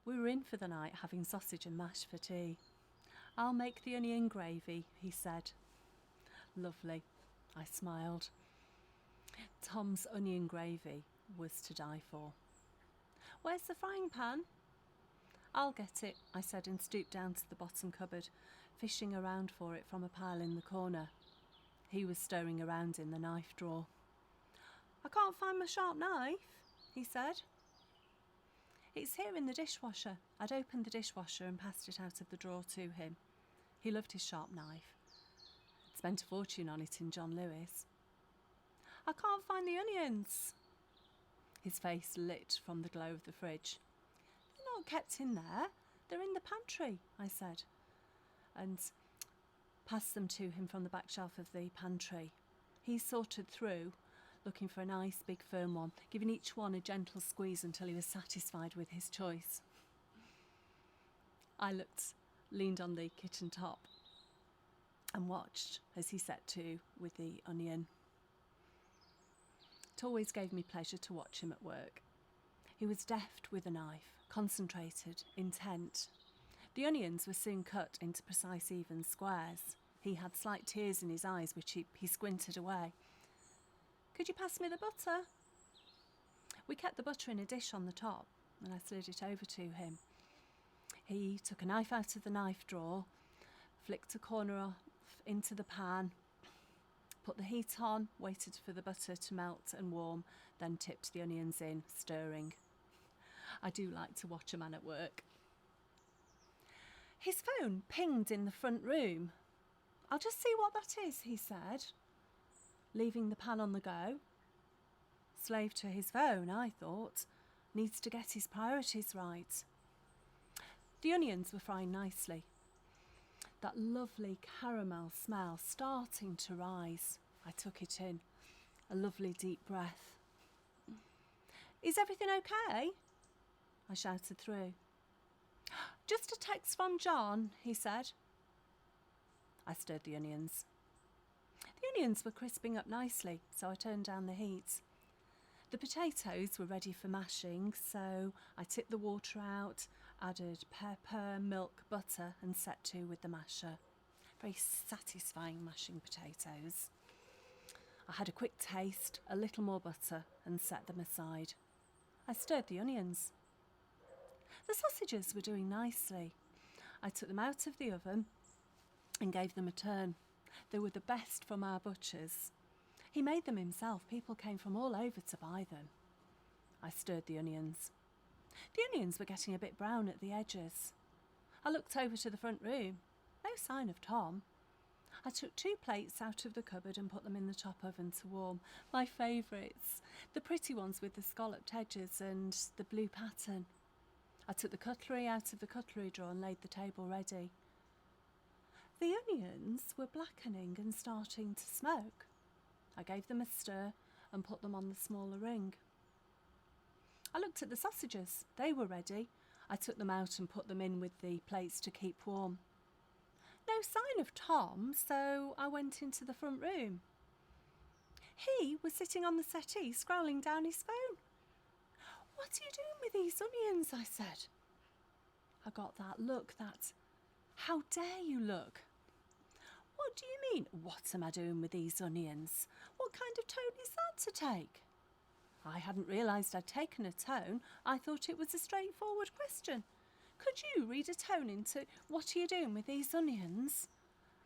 We were in for the night, having sausage and mash for tea. "I'll make the onion gravy," he said. "Lovely," I smiled. Tom's onion gravy was to die for. "Where's the frying pan?" "I'll get it," I said, and stooped down to the bottom cupboard, fishing around for it from a pile in the corner. He was stirring around in the knife drawer. "I can't find my sharp knife," he said. "It's here in the dishwasher." I'd opened the dishwasher and passed it out of the drawer to him. He loved his sharp knife. I'd spent a fortune on it in John Lewis. "I can't find the onions." His face lit from the glow of the fridge. "They're not kept in there. They're in the pantry," I said, and passed them to him from the back shelf of the pantry. He sorted through, looking for a nice big firm one, giving each one a gentle squeeze until he was satisfied with his choice. I leaned on the kitchen top and watched as he set to with the onion. It always gave me pleasure to watch him at work. He was deft with a knife, concentrated, intent. The onions were soon cut into precise even squares. He had slight tears in his eyes, which he squinted away. "Could you pass me the butter?" We kept the butter in a dish on the top, and I slid it over to him. He took a knife out of the knife drawer, flicked a corner off into the pan, put the heat on, waited for the butter to melt and warm, then tipped the onions in, stirring. I do like to watch a man at work. His phone pinged in the front room. "I'll just see what that is," he said, leaving the pan on the go. Slave to his phone, I thought. Needs to get his priorities right. The onions were frying nicely. That lovely caramel smell starting to rise. I took it in. A lovely deep breath. "Is everything okay?" I shouted through. "Just a text from John," he said. I stirred the onions. The onions were crisping up nicely, so I turned down the heat. The potatoes were ready for mashing, so I tipped the water out, added pepper, milk, butter, and set to with the masher. Very satisfying mashing potatoes. I had a quick taste, a little more butter, and set them aside. I stirred the onions. The sausages were doing nicely. I took them out of the oven and gave them a turn. They were the best from our butcher's. He made them himself. People came from all over to buy them. I stirred the onions. The onions were getting a bit brown at the edges. I looked over to the front room. No sign of Tom. I took 2 plates out of the cupboard and put them in the top oven to warm. My favourites. The pretty ones with the scalloped edges and the blue pattern. I took the cutlery out of the cutlery drawer and laid the table ready. The onions were blackening and starting to smoke. I gave them a stir and put them on the smaller ring. I looked at the sausages. They were ready. I took them out and put them in with the plates to keep warm. No sign of Tom, so I went into the front room. He was sitting on the settee, scrolling down his phone. "What are you doing with these onions?" I said. I got that look, that "how dare you" look. "What do you mean, what am I doing with these onions? What kind of tone is that to take?" I hadn't realised I'd taken a tone. I thought it was a straightforward question. Could you read a tone into "what are you doing with these onions"?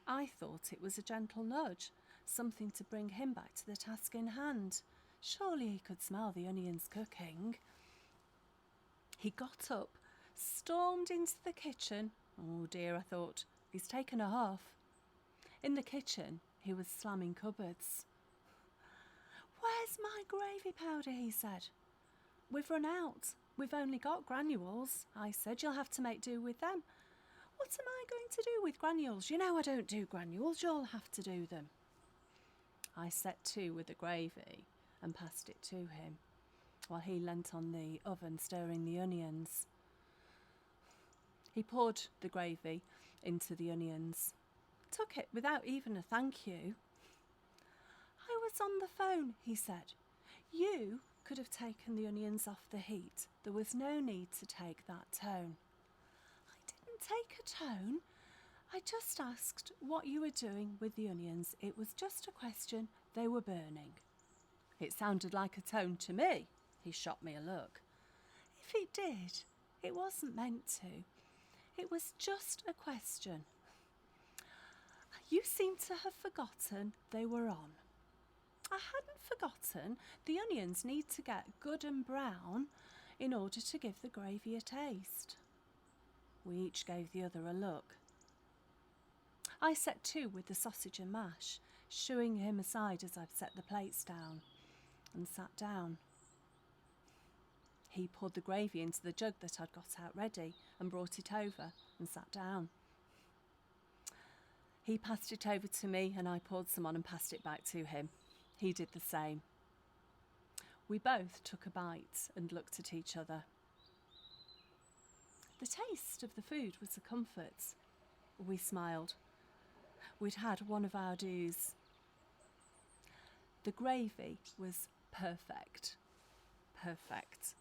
I thought it was a gentle nudge, something to bring him back to the task in hand. Surely he could smell the onions cooking. He got up, stormed into the kitchen. Oh dear, I thought, he's taken a huff. In the kitchen, he was slamming cupboards. "Where's my gravy powder?" he said. "We've run out. We've only got granules," I said. "You'll have to make do with them." "What am I going to do with granules? You know I don't do granules. You'll have to do them." I set to with the gravy and passed it to him, while he leant on the oven stirring the onions. He poured the gravy into the onions, took it without even a thank you. "I was on the phone," he said. "You could have taken the onions off the heat. There was no need to take that tone. I didn't take a tone. I just asked what you were doing with the onions. It was just a question. They were burning. It sounded like a tone to me. He shot me a look. If it did, it wasn't meant to. It was just a question. You seem to have forgotten they were on. I hadn't forgotten. The onions need to get good and brown in order to give the gravy a taste. We each gave the other a look. I set to with the sausage and mash, shooing him aside as I've set the plates down, and sat down. He poured the gravy into the jug that I'd got out ready and brought it over and sat down. He passed it over to me and I poured some on and passed it back to him. He did the same. We both took a bite and looked at each other. The taste of the food was a comfort. We smiled. We'd had one of our dues. The gravy was perfect. Perfect.